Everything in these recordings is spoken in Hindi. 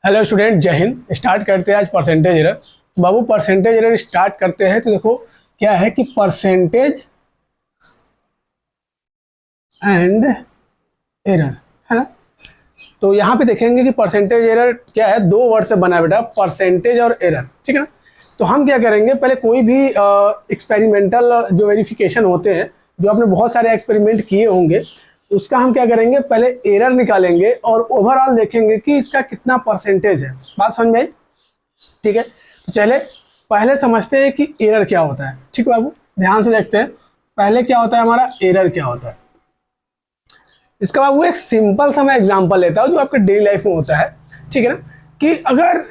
हेलो स्टूडेंट, जय हिंद। स्टार्ट करते हैं आज परसेंटेज एरर। बाबू परसेंटेज एरर स्टार्ट करते हैं तो देखो क्या है कि परसेंटेज एंड एरर है ना। तो यहाँ पे देखेंगे कि परसेंटेज एरर क्या है, दो वर्ड से बना है बेटा, परसेंटेज और एरर, ठीक है ना। तो हम क्या करेंगे, पहले कोई भी एक्सपेरिमेंटल जो वेरिफिकेशन होते हैं, जो आपने बहुत सारे एक्सपेरिमेंट किए होंगे, उसका हम क्या करेंगे, पहले एरर निकालेंगे और ओवरऑल देखेंगे कि इसका कितना परसेंटेज है। बात समझ में आई? ठीक है, तो चले पहले समझते हैं कि एरर क्या होता है। ठीक है बाबू, ध्यान से देखते हैं पहले क्या होता है हमारा, एरर क्या होता है। इसका बाबू एक सिंपल सा मैं एग्जांपल लेता हूँ जो आपके डेली लाइफ में होता है, ठीक है ना। कि अगर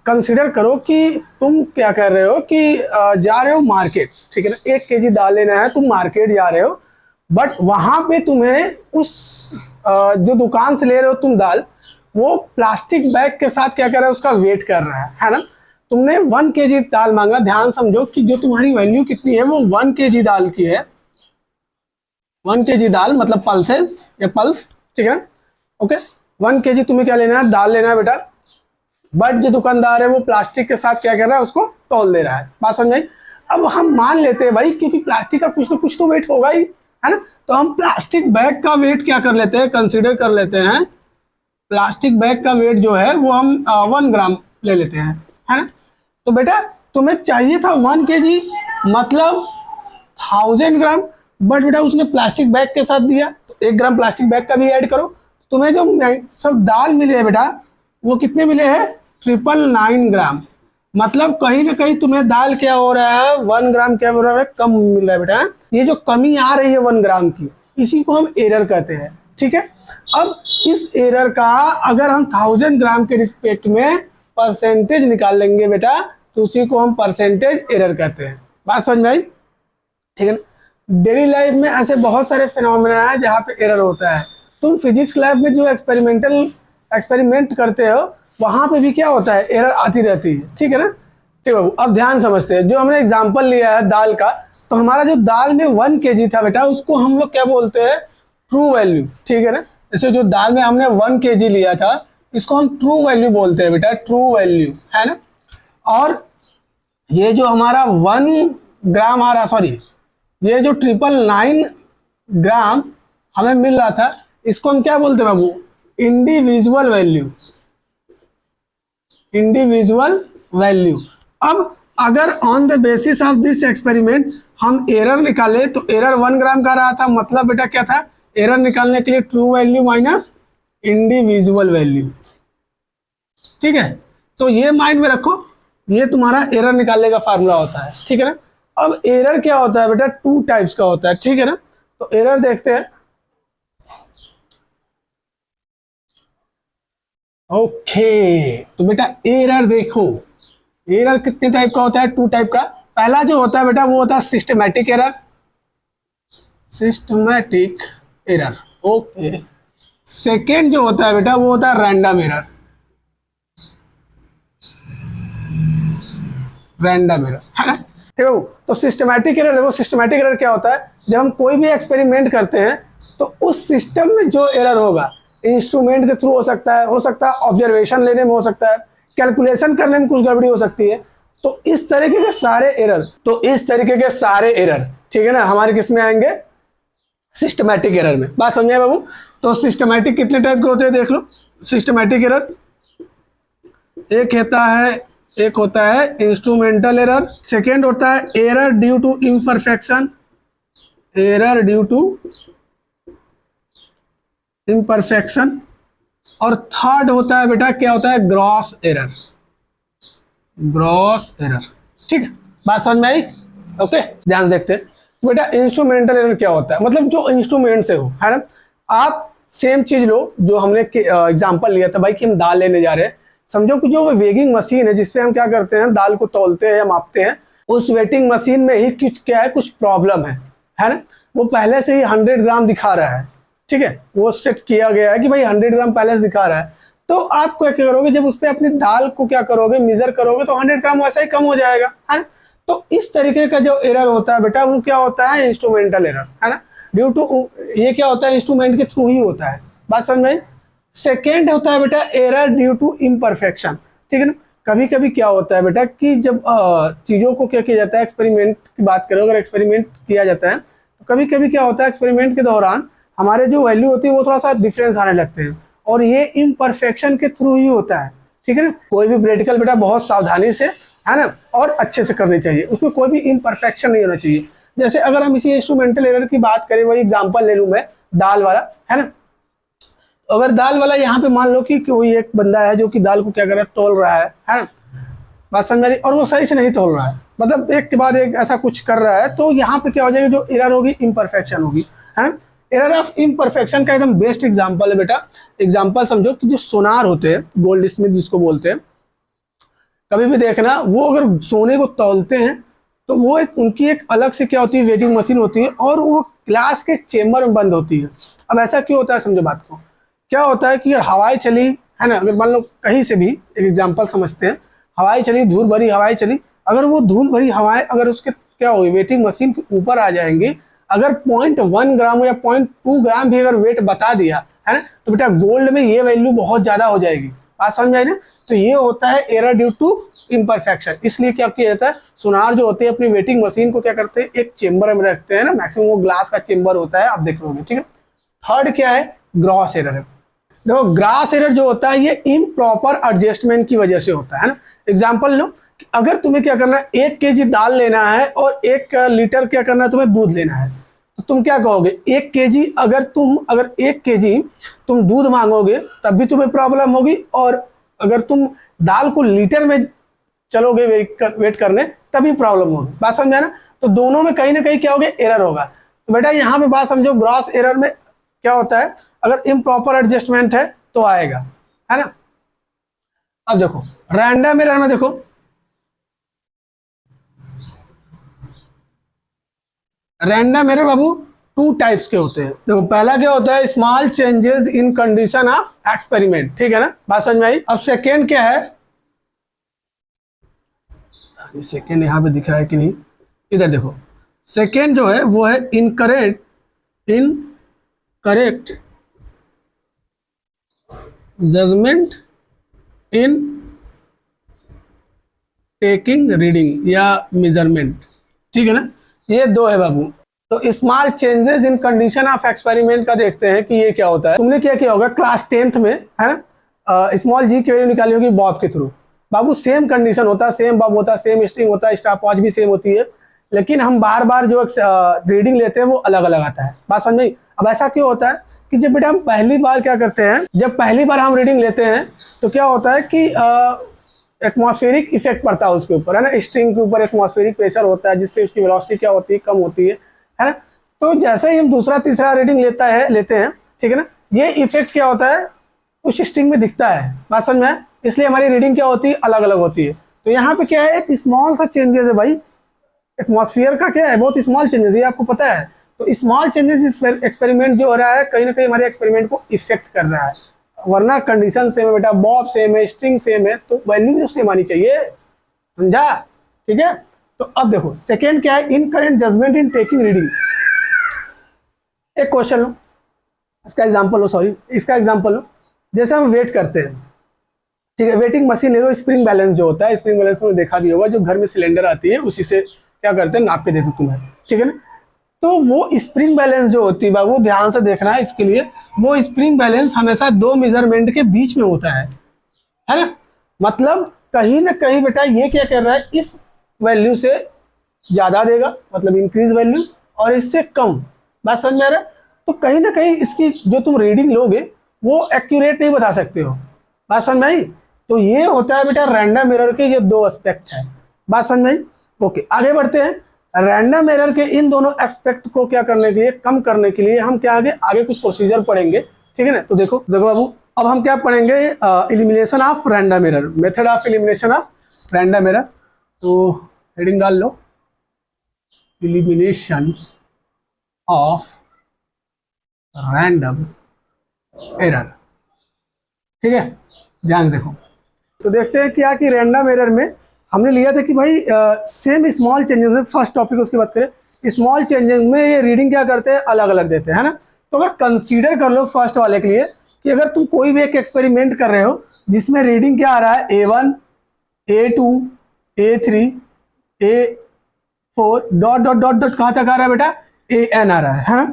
कंसिडर करो कि तुम क्या कर रहे हो कि जा रहे हो मार्केट, ठीक है ना, 1 केजी दाल लेना है, तुम मार्केट जा रहे हो, बट वहां पे तुम्हें उस जो दुकान से ले रहे हो तुम दाल, वो प्लास्टिक बैग के साथ क्या कर रहा है, उसका वेट कर रहा है ना। तुमने 1 केजी दाल मांगा, ध्यान समझो कि जो तुम्हारी वैल्यू कितनी है, वो 1 केजी दाल की है। 1 केजी दाल मतलब पल्सेस या पल्स, ठीक है ना। ओके, 1 केजी तुम्हें क्या लेना है, दाल लेना है बेटा, बट जो दुकानदार है वो प्लास्टिक के साथ क्या कर रहा है, उसको तौल दे रहा है। बात समझ आई? अब हम मान लेते हैं भाई, क्योंकि प्लास्टिक का कुछ ना कुछ तो वेट होगा ही, है ना। तो हम प्लास्टिक बैग का वेट क्या कर लेते हैं, कंसीडर कर लेते हैं। प्लास्टिक बैग का वेट जो है वो हम 1 ग्राम ले लेते हैं, है ना। तो बेटा तुम्हें चाहिए था 1 केजी मतलब 1000 ग्राम, बट बेटा उसने प्लास्टिक बैग के साथ दिया, तो 1 ग्राम प्लास्टिक बैग का भी ऐड करो। तुम्हें जो सब दाल मिले है बेटा, वो कितने मिले हैं, 999 ग्राम। मतलब कहीं ना कहीं तुम्हें दाल क्या हो रहा है, 1 ग्राम क्या हो रहा है, कम मिल रहा है बेटा। ये जो कमी आ रही है 1 ग्राम की, इसी को हम एरर कहते हैं, ठीक है। अब इस एरर का अगर हम 1000 ग्राम के रिस्पेक्ट में परसेंटेज निकाल लेंगे बेटा, तो उसी को हम परसेंटेज एरर कहते हैं। बात समझ में आई? ठीक है ना। डेली लाइफ में ऐसे बहुत सारे फिनोमेना है जहाँ पे एरर होता है। तुम फिजिक्स लैब में जो एक्सपेरिमेंट करते हो, वहां पे भी क्या होता है, एरर आती रहती है, ठीक है ना। ठीक है, अब ध्यान समझते हैं। जो हमने एग्जांपल लिया है दाल का, तो हमारा जो दाल में 1 केजी था बेटा, उसको हम लोग क्या बोलते हैं, ट्रू वैल्यू, ठीक है ना। जैसे जो दाल में हमने 1 केजी लिया था, इसको हम ट्रू वैल्यू बोलते हैं बेटा, ट्रू वैल्यू, है ना। और ये जो हमारा 1 ग्राम आ रहा, सॉरी, ये जो 999 ग्राम हमें मिल रहा था, इसको हम क्या बोलते हैं बाबू, इंडिविजुअल वैल्यू, इंडिविजुअल वैल्यू। अब अगर on the basis of this experiment हम एरर निकाले, तो एरर 1 ग्राम का रहा था, मतलब बेटा क्या था, एरर निकालने के लिए true value minus individual value, ठीक है। तो ये माइंड में रखो, ये तुम्हारा एरर निकालने का फार्मूला होता है, ठीक है ना। अब एरर क्या होता है बेटा, 2 टाइप्स का होता है, ठीक है ना। तो एरर देखते हैं। ओके, तो बेटा एरर देखो, एरर कितने टाइप का होता है, 2 टाइप का। पहला जो होता है बेटा, वो होता है systematic error, systematic error. Okay, second जो होता है बेटा, वो होता है रैंडम एरर, रैंडम एरर, है ना। ठीक है। तो सिस्टमैटिक एरर देखो, सिस्टमैटिक एरर क्या होता है, जब हम कोई भी एक्सपेरिमेंट करते हैं, तो उस सिस्टम में जो एरर होगा, इंस्ट्रूमेंट के थ्रू हो सकता है ऑब्जर्वेशन लेने में हो सकता है, कैलकुलेशन करने में कुछ गड़बड़ी हो सकती है। तो इस तरीके के सारे एरर, ठीक है ना, हमारे किस में आएंगे, सिस्टमैटिक एरर में। बात समझे बाबू? तो सिस्टमैटिक कितने टाइप के होते हैं देख लो। सिस्टमैटिक एरर एक होता है इंस्ट्रूमेंटल एरर, सेकेंड होता है error due to imperfection, error due to imperfection, और थर्ड होता है बेटा, क्या होता है, ग्रॉस एरर, ग्रॉस एरर, ठीक है। बात समझ में आई? ओके, ध्यान से देखते हैं। बेटा इंस्ट्रूमेंटल एरर क्या होता है, मतलब जो इंस्ट्रूमेंट से हो, है ना। आप सेम चीज लो जो हमने एग्जांपल लिया था भाई, कि हम दाल लेने जा रहे हैं। समझो कि जो वेगिंग मशीन है, जिसपे हम क्या करते हैं, दाल को तौलते हैं या मापते हैं, उस वेटिंग मशीन में ही कुछ क्या है, कुछ प्रॉब्लम है ना। वो पहले से ही 100 ग्राम दिखा रहा है, ठीक है, वो सेट किया गया है कि भाई 100 ग्राम पहले से दिखा रहा है। तो आप क्या करोगे, जब उस पर अपनी दाल को क्या करोगे, मेजर करोगे, तो 100 ग्राम वैसा ही कम हो जाएगा, है ना। तो इस तरीके का जो एरर होता है बेटा, वो क्या होता है, इंस्ट्रूमेंटल एरर, है ना। ड्यू टू, ये क्या होता है, इंस्ट्रूमेंट के थ्रू ही होता है। बात समझ में? सेकेंड होता है बेटा एरर ड्यू टू इम्परफेक्शन, ठीक है ना। कभी कभी क्या होता है बेटा कि जब चीज़ों को क्या किया जाता है, एक्सपेरिमेंट की बात करें, अगर एक्सपेरिमेंट किया जाता है तो कभी कभी क्या होता है, एक्सपेरिमेंट के दौरान हमारे जो वैल्यू होती है वो थोड़ा सा डिफरेंस आने लगते हैं, और ये इम्परफेक्शन के थ्रू ही होता है, ठीक है ना। कोई भी प्रैक्टिकल बेटा बहुत सावधानी से, है ना, और अच्छे से करनी चाहिए, उसमें कोई भी इम्परफेक्शन नहीं होना चाहिए। जैसे अगर हम इसी इंस्ट्रूमेंटल एरर की बात करें, वही एग्जांपल ले लूँ मैं, दाल वाला, है ना। अगर दाल वाला यहाँ पे मान लो कि कोई एक बंदा है जो कि दाल को क्या कर रहा है, तोल रहा है ना, बात समझ रही, और वो सही से नहीं तोल रहा है, मतलब एक के बाद एक ऐसा कुछ कर रहा है, तो यहाँ पे क्या हो जाएगा, जो एरर होगी इम्परफेक्शन होगी, है ना। एरर ऑफ इम्परफेक्शन का एकदम बेस्ट एग्जांपल है बेटा, एग्जांपल समझो कि जो सोनार होते हैं, गोल्ड स्मिथ जिसको बोलते हैं, कभी भी देखना वो अगर सोने को तौलते हैं तो वो एक उनकी एक अलग से क्या होती है, वेटिंग मशीन होती है, और वो ग्लास के चेम्बर में बंद होती है। अब ऐसा क्यों होता है, समझो बात को। क्या होता है कि अगर हवाएं चली, है ना, अगर मान लो कहीं से भी, एक एग्जांपल समझते हैं, हवाएं चली, धूल भरी हवाएं चली, अगर वो धूल भरी हवाएं अगर उसके क्या होगी, वेटिंग मशीन के ऊपर आ जाएंगी, अगर 0.1 ग्राम या 0.2 ग्राम भी अगर वेट बता दिया, है ना, तो बेटा गोल्ड में ये वैल्यू बहुत ज्यादा हो जाएगी, बात समझ आई ना। तो ये होता है एरर ड्यू टू इम्परफेक्शन। इसलिए क्या किया जाता है, सोनार जो होते हैं अपनी वेटिंग मशीन को क्या करते हैं, एक चेम्बर में रखते हैं ना, मैक्सिमम वो ग्लास का चेम्बर होता है, आप देखोगे, ठीक है। थर्ड क्या है, ग्रॉस एरर है। देखो ग्रॉस एरर जो होता है ये इम्प्रॉपर एडजस्टमेंट की वजह से होता है ना। एग्जांपल लो, अगर तुम्हें क्या करना है, 1 केजी दाल लेना है और 1 लीटर क्या करना है, तुम्हें दूध लेना है, तो तुम क्या कहोगे, 1 केजी अगर 1 केजी तुम दूध मांगोगे तब भी तुम्हें प्रॉब्लम होगी, और अगर तुम दाल को लीटर में चलोगे वेट करने तभी प्रॉब्लम होगी, बात समझा ना। तो दोनों में कहीं ना कहीं क्या होगा, एरर होगा। तो बेटा यहाँ पे बात समझो, ग्रॉस एरर में क्या होता है, अगर इम्प्रॉपर एडजस्टमेंट है तो आएगा, है ना। अब देखो रैंडम एरर में, देखो रैंडम एरर बाबू 2 टाइप्स के होते हैं। देखो पहला क्या होता है, small changes in condition of experiment, ठीक है ना, बात समझ में आई। अब सेकेंड क्या है, सेकेंड यहाँ पे दिख रहा है कि नहीं, इधर देखो, सेकेंड जो है वो है incorrect judgement in taking reading या मेजरमेंट, ठीक है ना। ये 2 है बाबू। तो small changes in condition of experiment का देखते हैं कि ये क्या होता है। तुमने क्या किया होगा क्लास 10th में, है ना, स्मॉल जी की वैल्यू निकाली होगी बॉब के थ्रू। बाबू सेम कंडीशन होता है, सेम बॉब होता है, सेम स्ट्रिंग होता है, स्टॉपवॉच भी सेम होती है, लेकिन हम बार बार जो रीडिंग लेते हैं वो अलग अलग आता है, बात समझ में। अब ऐसा क्यों होता है कि जब बेटा हम पहली बार क्या करते हैं, जब पहली बार हम रीडिंग लेते हैं तो क्या होता है कि एटमॉस्फेरिक इफेक्ट पड़ता है उसके ऊपर, है ना, स्ट्रिंग के ऊपर एटमॉस्फेरिक प्रेशर होता है, जिससे उसकी वेलोसिटी क्या होती है, कम होती है ना। तो जैसे ही हम दूसरा तीसरा रीडिंग लेते हैं, ठीक है ना, ये इफेक्ट क्या होता है उस स्ट्रिंग में दिखता है, बात समझ में। इसलिए हमारी रीडिंग क्या होती है, अलग अलग होती है। तो यहाँ पे क्या है, एक स्मॉल सा चेंजेस है भाई, एटमॉस्फेयर का क्या है, बहुत स्मॉल चेंजेस, ये आपको पता है। तो स्मॉल चेंजेस एक्सपेरिमेंट जो हो रहा है कहीं ना कहीं हमारे एक्सपेरिमेंट को इफेक्ट कर रहा है, वरना कंडीशन सेम है बेटा, बॉब सेम है, स्ट्रिंग सेम है, तो वैल्यू भी सेम आनी चाहिए, समझा, ठीक है। तो अब देखो सेकेंड क्या है, incorrect judgement in taking reading. एक क्वेश्चन लो, इसका एग्जांपल लो, जैसे हम वेट करते हैं, ठीक है, वेटिंग मशीन ले लो, स्प्रिंग बैलेंस जो होता है, स्प्रिंग बैलेंस में देखा भी होगा, जो घर में सिलेंडर आती है उसी से क्या करते हैं, नाप के देते तुम्हें, ठीक है ना। तो वो स्प्रिंग बैलेंस जो होती है बाबू, ध्यान से देखना है इसके लिए, वो स्प्रिंग बैलेंस हमेशा 2 मेजरमेंट के बीच में होता है ना। मतलब कहीं ना कहीं बेटा ये क्या कर रहा है, इस वैल्यू से ज्यादा देगा, मतलब इंक्रीज वैल्यू, और इससे कम, बात समझ में आ रहा है। तो कहीं ना कहीं इसकी जो तुम रीडिंग लोगे वो एक्यूरेट नहीं बता सकते हो, बात समझ में आई। तो ये होता है बेटा रैंडम एरर के ये 2 एस्पेक्ट है, बात समझ में आई। ओके आगे बढ़ते हैं। रैंडम एरर के इन दोनों एस्पेक्ट को क्या करने के लिए, कम करने के लिए हम क्या आगे कुछ प्रोसीजर पढ़ेंगे, ठीक है ना। तो देखो बाबू, अब हम क्या पढ़ेंगे, elimination of random error, method of elimination of random error. तो हेडिंग डाल लो, एलिमिनेशन ऑफ रैंडम एरर, ठीक है, ध्यान से देखो। तो देखते हैं क्या कि रैंडम एरर में हमने लिया था कि भाई सेम स्मॉल चेंजेस में, फर्स्ट टॉपिक उसकी बात करें, स्मॉल चेंजेस में ये रीडिंग क्या करते हैं, अलग अलग देते हैं, है ना। तो अगर कंसीडर कर लो फर्स्ट वाले के लिए, कि अगर तुम कोई भी एक एक्सपेरिमेंट कर रहे हो जिसमें रीडिंग क्या आ रहा है, A1, A2, A3, A4 dot dot dot dot कहाँ तक आ रहा है बेटा, AN आ रहा है ना।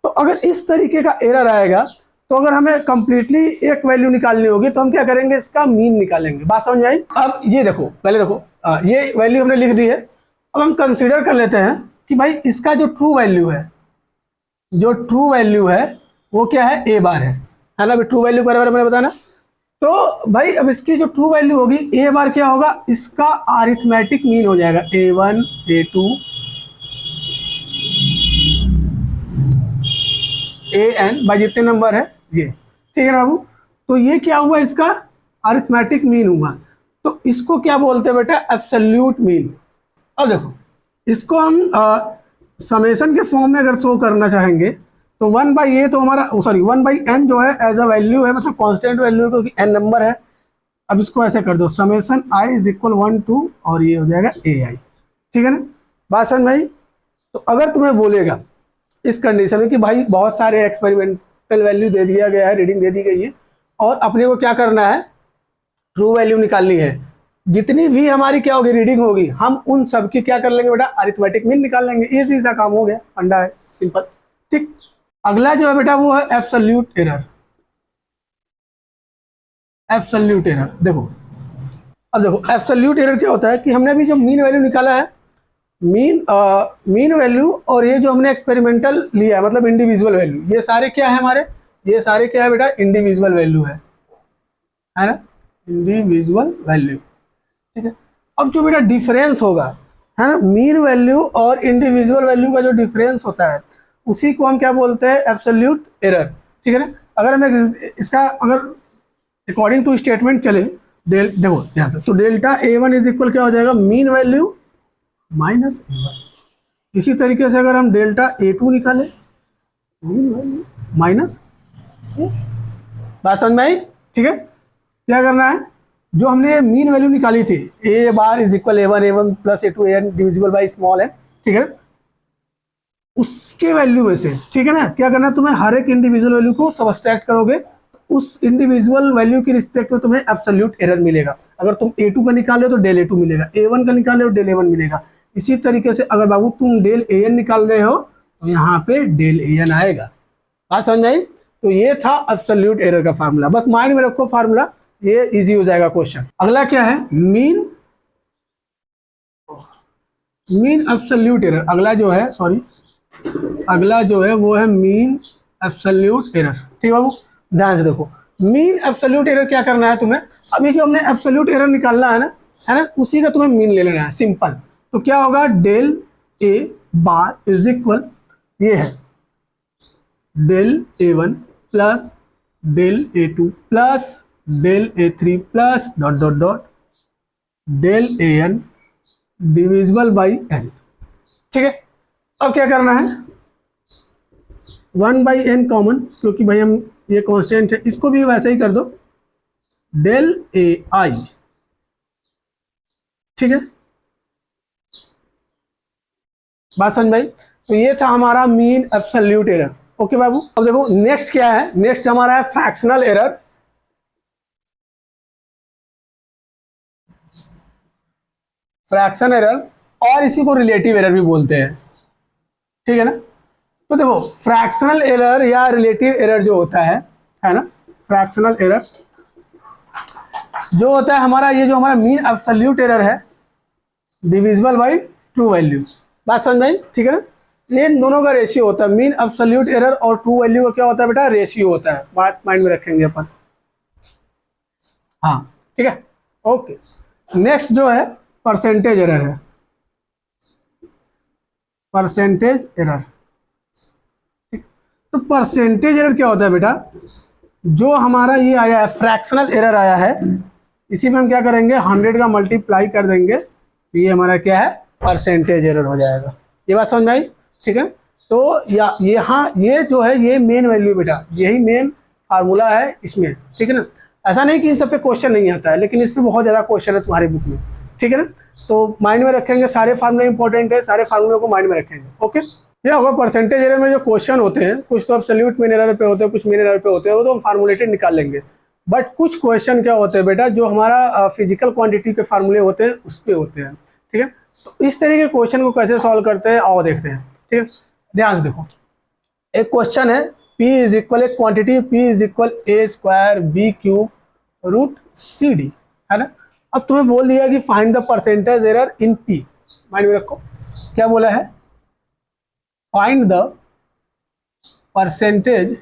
तो अगर इस तरीके का एरर आएगा तो अगर हमें कंप्लीटली एक वैल्यू निकालनी होगी तो हम क्या करेंगे, इसका मीन निकालेंगे। बात समझ में आई? अब ये देखो, पहले देखो ये वैल्यू हमने लिख दी है। अब हम कंसीडर कर लेते हैं कि भाई इसका जो ट्रू वैल्यू है, जो ट्रू वैल्यू है वो क्या है, A बार है ना। अभी ट्रू वैल्यू के बारे में मैंने बताना। तो भाई अब इसकी जो ट्रू वैल्यू होगी A बार क्या होगा, इसका अरिथमेटिक मीन हो जाएगा A1, A2, AN भाई जितने नंबर है ये, ठीक है ना बाबू। तो ये क्या हुआ, इसका अरिथमेटिक मीन हुआ। तो इसको क्या बोलते हैं बेटा, एब्सोल्यूट मीन। अब देखो इसको हम समेशन के फॉर्म में अगर शो करना चाहेंगे तो 1/a तो हमारा सॉरी 1/n जो है एज अ वैल्यू है, मतलब कांस्टेंट वैल्यू है क्योंकि n नंबर है। अब इसको ऐसे कर दो, summation i is equal 1 to और ये हो जाएगा ai, ठीक है ना। बात समझ में आई? तो अगर तुम्हें बोलेगा इस कंडीशन में कि भाई बहुत सारे एक्सपेरिमेंटल वैल्यू दे दिया गया है, रीडिंग दे दी गई है और अपने को क्या करना है, ट्रू वैल्यू निकालनी है, जितनी भी हमारी क्या होगी रीडिंग होगी हम उन सब की क्या कर लेंगे बेटा, अरिथमेटिक मीन निकाल लेंगे। इजी सा काम हो गया, फंडा है, सिंपल, ठीक। अगला जो है बेटा वो है एब्सोल्यूट एरर। एब्सोल्यूट एरर देखो, अब देखो एब्सोल्यूट एरर क्या होता है कि हमने अभी जो मीन वैल्यू निकाला है, मीन वैल्यू और ये जो हमने एक्सपेरिमेंटल लिया है मतलब इंडिविजुअल वैल्यू, ये सारे क्या है हमारे, ये सारे क्या है बेटा, इंडिविजुअल वैल्यू है ना, इंडिविजुअल वैल्यू, ठीक है। अब जो बेटा डिफरेंस होगा है ना, मीन वैल्यू और इंडिविजुअल वैल्यू का जो डिफरेंस होता है उसी को हम क्या बोलते हैं, एब्सोल्यूट एरर, ठीक है ना। अगर हम इसका अगर अकॉर्डिंग टू स्टेटमेंट चले, देखो यहाँ से, तो डेल्टा A1 इज इक्वल क्या हो जाएगा, मीन वैल्यू माइनस A1। इसी तरीके से अगर हम डेल्टा A2 निकाले, मीन वैल्यू माइनस, बात समझ में आई, ठीक है। क्या करना है, जो हमने मीन वैल्यू निकाली थी A bar is equal A1 plus A2 AN divisible by small n, ठीक है, उसके वैल्यू में से, ठीक है ना, क्या करना है तुम्हें, हर एक इंडिविजुअल वैल्यू को सबट्रैक्ट करोगे तो उस इंडिविजुअल वैल्यू की रिस्पेक्ट में तुम्हें एब्सोल्यूट एरर मिलेगा। अगर तुम A2 का निकाले तो डेल A2 मिलेगा, A1 का निकाले तो डेल A1 मिलेगा। इसी तरीके से अगर बाबू तुम डेल AN निकाल रहे हो तो यहाँ पे डेल AN आएगा। बात समझ आई? तो ये था एब्सोल्यूट एरर का फार्मूला, बस माइंड में रखो फार्मूला, ये इजी हो जाएगा क्वेश्चन। अगला क्या है, मीन एब्सोल्यूट एरर। अगला जो है सॉरी, अगला जो है वो है मीन एब्सोल्यूट एरर, ठीक है बाबू। ध्यान से देखो, मीन एब्सोल्यूट एरर क्या करना है तुम्हें, अभी जो हमने एब्सोल्यूट एरर निकालना है ना, उसी का तुम्हें मीन ले लेना है, सिंपल। तो क्या होगा, del A bar is equal, ये है del A1 plus del A2 plus del A3 plus dot dot dot del AN divisible by n, ठीक है। अब क्या करना है, 1/n कॉमन, क्योंकि भाई हम ये कांस्टेंट है, इसको भी वैसे ही कर दो, डेल AI, ठीक है। बात समझ भाई? तो ये था हमारा मीन एब्सोल्यूट एरर, ओके बाबू। अब देखो नेक्स्ट क्या है, नेक्स्ट हमारा है फ्रैक्शनल एरर। फ्रैक्शन एरर और इसी को रिलेटिव एरर भी बोलते हैं, ठीक है ना। तो देखो फ्रैक्शनल एरर या रिलेटिव एरर जो होता है ना, फ्रैक्शनल एरर जो होता है हमारा, ये जो हमारा मीन एब्सोल्यूट एरर है डिविजिबल बाई ट्रू वैल्यू। बात समझ में, ठीक है ना। ये दोनों का रेशियो होता है, मीन एब्सोल्यूट एरर और ट्रू वैल्यू का क्या होता है बेटा, रेशियो होता है। बात माइंड में रखेंगे अपन, हाँ ठीक है, ओके। नेक्स्ट जो है परसेंटेज एरर है, परसेंटेज एरर। तो परसेंटेज एरर क्या होता है बेटा, जो हमारा ये आया है फ्रैक्शनल एरर आया है, इसी में हम क्या करेंगे 100 का मल्टीप्लाई कर देंगे, तो ये हमारा क्या है, परसेंटेज एरर हो जाएगा। ये बात समझ में आई, ठीक है। तो यहाँ ये जो है ये मेन वैल्यू बेटा, यही मेन फार्मूला है इसमें, ठीक है ना। ऐसा नहीं कि इन सब पे क्वेश्चन नहीं आता है, लेकिन इस पे बहुत ज़्यादा क्वेश्चन है तुम्हारे बुक में, ठीक है ना। तो माइंड में रखेंगे, सारे फार्मूले इंपॉर्टेंट है, सारे फार्मूलों को माइंड में रखेंगे, ओके। क्या होगा, परसेंटेज एरर में जो क्वेश्चन होते हैं कुछ तो एब्सोल्यूट मीन एरर पे होते हैं, कुछ मीन एरर पे होते हैं, वो तो हम फार्मूलेटेड निकाल लेंगे। बट कुछ क्वेश्चन क्या होते हैं बेटा, जो हमारा फिजिकल क्वांटिटी के फार्मूले होते हैं उस पे होते हैं, ठीक है। तो इस तरह के क्वेश्चन को कैसे सॉल्व करते हैं आओ देखते हैं, ठीक है। ध्यान से देखो, एक क्वेश्चन है P इज इक्वल, एक quantity P is equal a square b cube root c d, है ना। अब तुम्हें बोल दिया कि find the percentage error in P, mind में रखो क्या बोला है, find the percentage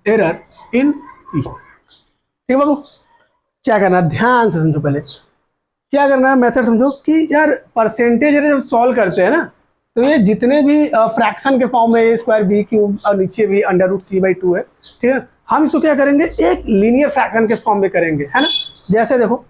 error in P। ठीक है बाबू, क्या करना है ध्यान से समझो, पहले क्या करना है मेथड समझो कि यार परसेंटेज एरर जब सॉल्व करते हैं ना, तो ये जितने भी फ्रैक्शन के फॉर्म में ए स्क्वायर बी क्यूब और नीचे भी अंडर रूट सी बाई 2 है, ठीक है। हम इसको क्या करेंगे, एक लीनियर फ्रैक्शन के फॉर्म में करेंगे, है ना। जैसे देखो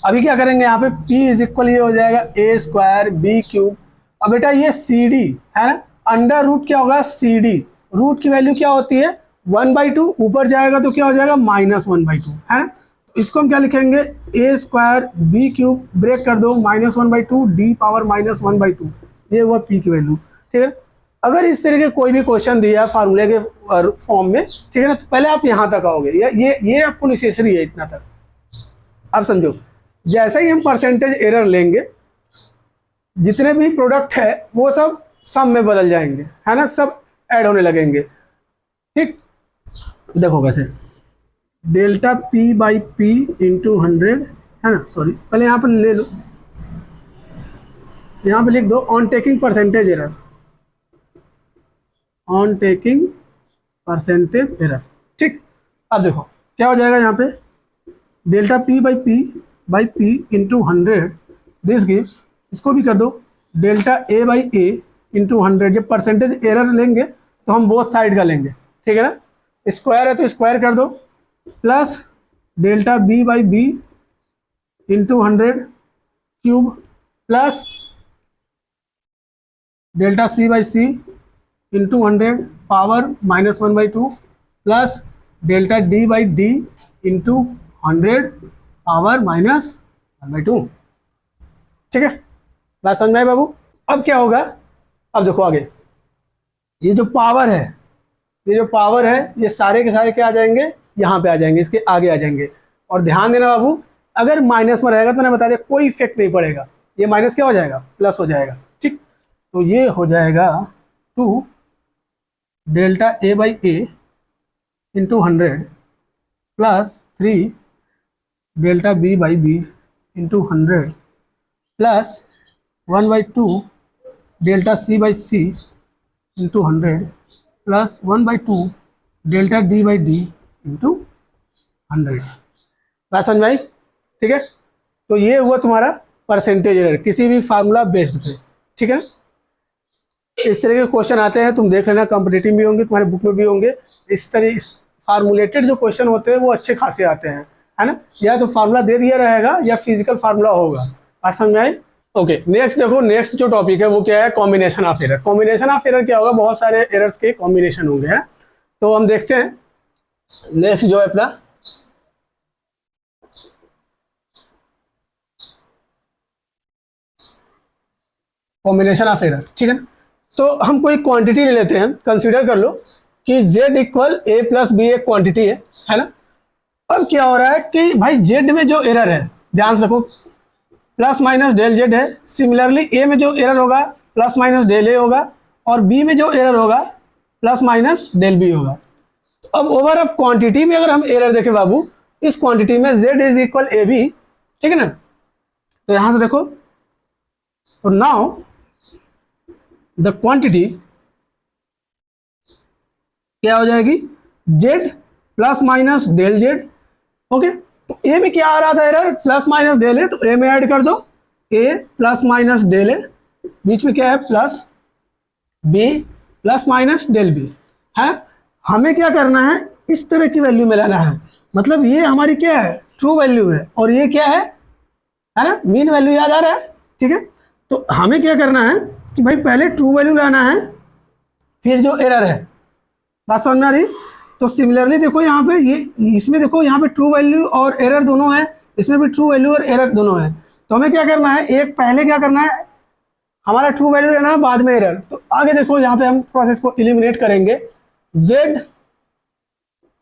अभी क्या करेंगे, यहाँ पे P इज इक्वल ये हो जाएगा ए स्क्वायर बी क्यूब, अब बेटा ये सी डी है ना, अंडर रूट क्या होगा सी डी, रूट की वैल्यू क्या होती है 1/2, ऊपर जाएगा तो क्या हो जाएगा -1/2, है ना। तो इसको हम क्या लिखेंगे, ए स्क्वायर बी क्यूब ब्रेक कर दो -1/2 डी पावर -1/2, ये हुआ P की वैल्यू, ठीक है। अगर इस तरह के कोई भी क्वेश्चन दिया है फार्मूले के फॉर्म में, ठीक है ना, तो पहले आप यहाँ तक आओगे, ये आपको नेसेसरी है इतना तक। अब समझो, जैसे ही हम परसेंटेज एरर लेंगे, जितने भी प्रोडक्ट है वो सब सम में बदल जाएंगे, है ना, सब ऐड होने लगेंगे, ठीक। देखो कैसे, delta P by P into 100, है ना, सॉरी पहले यहाँ पर ले लो, यहाँ पे लिख दो on taking percentage error, on taking percentage error, ठीक। अब देखो क्या हो जाएगा, यहाँ पे delta P by P into 100, this gives, इसको भी कर दो delta A by A into 100। जब परसेंटेज एरर लेंगे तो हम बोथ साइड का लेंगे, ठीक है ना, स्क्वायर है तो स्क्वायर कर दो, plus delta B by B into 100 cube, plus delta C by C into 100 power -1/2, plus delta D by D into 100 power -1/2, ठीक है। बात समझ में आई बाबू। अब क्या होगा, अब देखो आगे, ये जो पावर है, ये सारे के सारे क्या आ जाएंगे, यहाँ पे आ जाएंगे, इसके आगे आ जाएंगे। और ध्यान देना बाबू, अगर माइनस में रहेगा तो मैंने बता दिया कोई इफेक्ट नहीं पड़ेगा, ये माइनस क्या हो जाएगा, प्लस हो जाएगा, ठीक। तो ये हो जाएगा 2 delta A by A into 100 plus 3 delta B by B into 100 plus 1/2 delta C by C into 100 plus 1/2 delta D by D into 100। बात समझ में आई, ठीक है। तो ये हुआ तुम्हारा परसेंटेज एरर किसी भी फार्मूला बेस्ड पे, ठीक है। इस तरह के क्वेश्चन आते हैं, तुम देख लेना, कॉम्पिटिटिव भी होंगे, तुम्हारे बुक में भी होंगे। इस तरह इस फार्मूलेटेड जो क्वेश्चन होते हैं वो अच्छे खासे आते हैं, है ना। या तो फार्मूला दे दिया रहेगा या फिजिकल फार्मूला होगा। बात समझ में आई। ओके, नेक्स्ट देखो, नेक्स्ट जो टॉपिक है वो क्या है, combination of error. Combination of error क्या होगा, बहुत सारे एरर्स के कॉम्बिनेशन होंगे, है। तो हम देखते हैं नेक्स्ट जो है अपना कॉम्बिनेशन ऑफ एरर, ठीक है ना। तो हम कोई क्वांटिटी ले लेते हैं, कंसीडर कर लो कि z equal a plus b एक क्वांटिटी है ना। अब क्या हो रहा है कि भाई z में जो एरर है, ध्यान से रखो, प्लस माइनस डेल z है। सिमिलरली a में जो एरर होगा प्लस माइनस डेल a होगा, और b में जो एरर होगा प्लस माइनस डेल b होगा। अब ओवर ऑफ क्वांटिटी में अगर हम एरर देखें बाबू, इस क्वांटिटी में z is equal a b, ठीक है ना। तो यहां से देखो, तो नाउ द क्वांटिटी क्या हो जाएगी, z plus minus del z। Okay, तो a में क्या आ रहा था error, plus minus del a, तो a में ऐड कर दो a plus minus del a, बीच में क्या है plus b plus minus del b, है। हमें क्या करना है, इस तरह की वैल्यू में लाना है, मतलब ये हमारी क्या है, ट्रू वैल्यू है, और ये क्या है ना, मीन वैल्यू याद आ रहा है, ठीक है। तो हमें क्या करना है कि भाई पहले ट्रू वैल्यू लाना है, फिर जो एरर है। बात समझ में आ रही। तो सिमिलरली देखो यहाँ पे, ये इसमें देखो यहाँ पे ट्रू वैल्यू और एरर दोनों है, इसमें भी ट्रू वैल्यू और एरर दोनों है। तो हमें क्या करना है, एक पहले क्या करना है, हमारा ट्रू वैल्यू लेना है, बाद में एरर। तो आगे देखो यहाँ पे हम प्रोसेस को एलिमिनेट करेंगे, z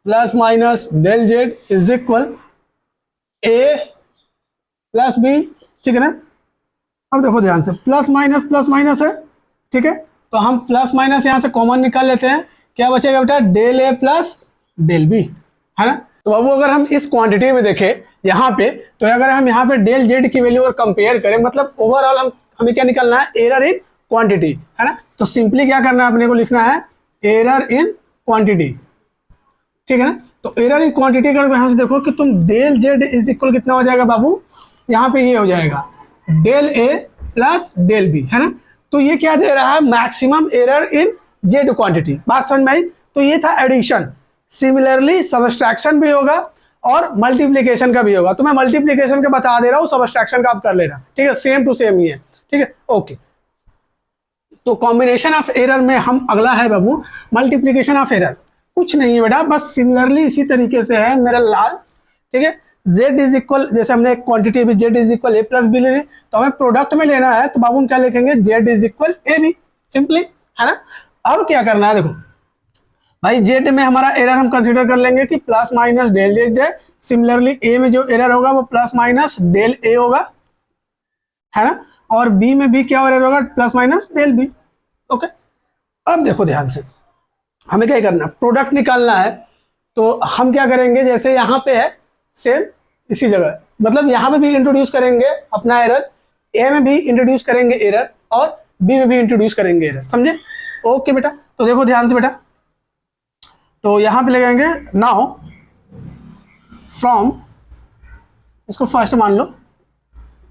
plus minus del z is equal a plus b, ठीक है ना। अब देखो ध्यान से, प्लस माइनस है, ठीक है, तो हम प्लस माइनस यहाँ से कॉमन निकाल लेते हैं, क्या बचेगा बेटा, del a plus del b, है ना। तो अब अगर हम इस क्वांटिटी में देखें यहाँ पे, तो अगर हम यहाँ पे डेल जेड की वैल्यू और कंपेयर करें, मतलब ओवरऑल हमें क्या निकालना है, एरर इन क्वांटिटी, है ना। तो सिंपली क्या करना है, अपने को लिखना है एरर इन क्वांटिटी, ठीक है ना। तो एरर इन क्वांटिटी का यहाँ से देखो कि तुम डेल जेड इज इक्वल कितना हो जाएगा बाबू, यहाँ पे ये हो जाएगा del A plus del B, है ना। तो ये क्या दे रहा है, maximum error in Z quantity. बात समझ में आई। तो ये था एडिशन। सिमिलरली सबट्रैक्शन भी होगा और मल्टीप्लीकेशन का भी होगा। तो मैं मल्टीप्लीकेशन का बता दे रहा हूँ, सबट्रैक्शन का आप कर लेना, ठीक है, सेम टू सेम ही है, ठीक है, ओके। तो कॉम्बिनेशन ऑफ एरर में हम अगला है बाबू मल्टीप्लीकेशन ऑफ एरर। कुछ नहीं है बेटा, बस सिमिलरली इसी तरीके से है मेरा लाल, ठीक है। z इज इक्वल, जैसे हमने एक क्वांटिटी अभी z is equal a plus b ले ली, तो हमें प्रोडक्ट में लेना है, तो बाबू हम क्या लिखेंगे, z is equal a b, simply, है ना। अब क्या करना है, देखो भाई z में हमारा एरर हम कंसीडर कर लेंगे कि प्लस माइनस डेल जेड है। सिमिलरली a में जो एरर होगा वो प्लस माइनस डेल a होगा, है ना। और b में भी क्या एरर होगा, plus minus del b, okay. अब देखो ध्यान से, हमें क्या करना है, प्रोडक्ट निकालना है। तो हम क्या करेंगे, जैसे यहाँ पे है सेम इसी जगह, मतलब यहाँ पे भी इंट्रोड्यूस करेंगे अपना एरर, ए में भी इंट्रोड्यूस करेंगे एरर, और बी में भी इंट्रोड्यूस करेंगे एरर, समझे, ओके बेटा। तो देखो ध्यान से बेटा, तो यहाँ पे लगाएंगे नाउ फ्रॉम, इसको फर्स्ट मान लो,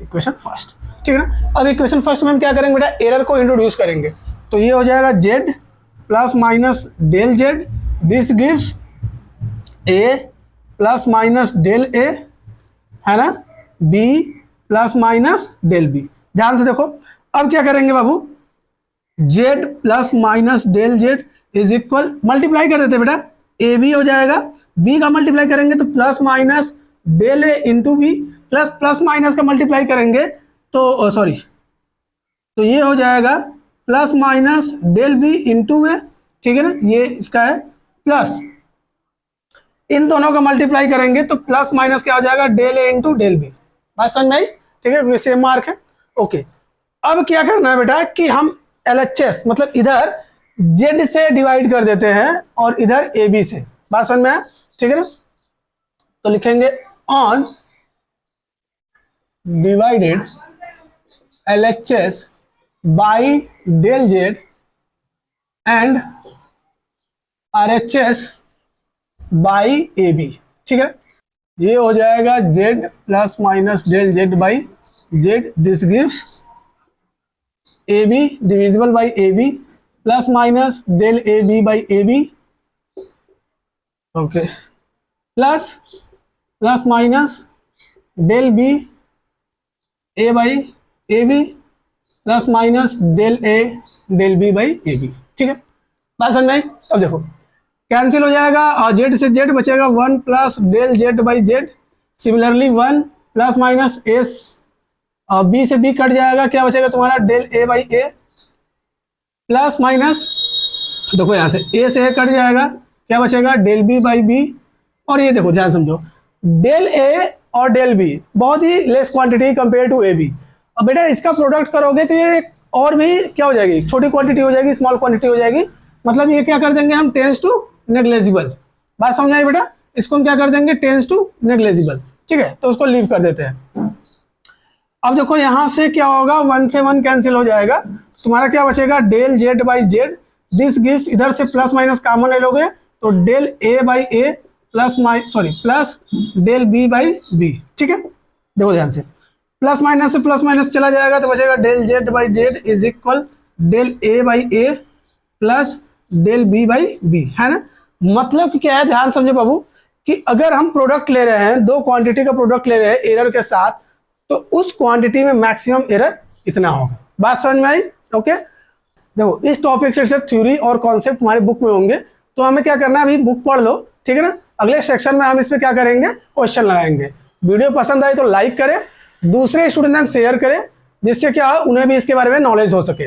इक्वेशन फर्स्ट, ठीक है ना। अब इक्वेशन फर्स्ट में हम क्या करेंगे बेटा, एरर को इंट्रोड्यूस करेंगे। तो ये हो जाएगा z plus minus del z, this gives a plus minus del a, है ना, b plus minus del b। ध्यान से देखो, अब क्या करेंगे बाबू, z plus minus del z is equal, multiply कर देते बेटा, ए बी हो जाएगा, b का मल्टीप्लाई करेंगे तो plus minus del a into B, plus plus minus का मल्टीप्लाई करेंगे तो सॉरी, तो ये हो जाएगा plus minus del B into A, ठीक है ना, ये इसका है प्लस, इन दोनों का मल्टीप्लाई करेंगे तो प्लस माइनस क्या हो जाएगा, del A into del B. बात समझ में आई, ठीक है, सेम मार्क है, ओके। अब क्या करना है बेटा कि हम LHS, मतलब इधर z से डिवाइड कर देते हैं और इधर AB से। बात समझ में आया, ठीक है ना। तो लिखेंगे on divided LHS by del z and RHS by a b, ठीक है। ये हो जाएगा z plus minus del Z by z, this gives a b divisible by a b plus minus del a b by a b, okay, plus plus minus del b a by a b plus minus del a del b by a b, ठीक है। बात समझ में आई। अब देखो कैंसिल हो जाएगा और जेड से जेड बचेगा 1 plus del Z by Z, similarly 1 plus minus S, और बी से बी कट जाएगा, क्या बचेगा तुम्हारा, del A by A plus minus, देखो यहाँ से ए कट जाएगा, क्या बचेगा, डेल बी बाई बी। और ये देखो ध्यान समझो, डेल ए और डेल बी बहुत ही less quantity compare to A B. अब बेटा इसका प्रोडक्ट करोगे तो ये और भी क्या हो जाएगी, छोटी क्वांटिटी हो जाएगी, स्मॉल क्वांटिटी हो जाएगी, मतलब ये क्या कर देंगे हम, टेंस टू नेग्लेजिबल। बात समझ आई बेटा, इसको हम क्या कर देंगे, टेंस टू नेग्लेजिबल, ठीक है, तो उसको लीव कर देते हैं। अब देखो यहाँ से क्या होगा, 1 से 1 कैंसिल हो जाएगा, तुम्हारा क्या बचेगा, del Z by z, this gives, इधर से प्लस माइनस कॉमन ले लोगे तो del A by A plus plus del b by b, ठीक है। देखो ध्यान से, प्लस माइनस से प्लस माइनस चला जाएगा तो बचेगा del Z by z is equal del A by A plus del b by b, है ना। मतलब कि क्या है, ध्यान समझो बाबू, कि अगर हम प्रोडक्ट ले रहे हैं, दो क्वांटिटी का प्रोडक्ट ले रहे हैं एरर के साथ, तो उस क्वांटिटी में मैक्सिमम एरर इतना होगा। बात समझ में आई, ओके। देखो इस टॉपिक से थ्योरी और कॉन्सेप्ट हमारे बुक में होंगे, तो हमें क्या करना है, अभी बुक पढ़ लो, ठीक है ना। अगले सेक्शन में हम इस पे क्या करेंगे, क्वेश्चन लगाएंगे। वीडियो पसंद आई तो लाइक करें, दूसरे स्टूडेंट शेयर करें, जिससे क्या उन्हें भी इसके बारे में नॉलेज हो सके।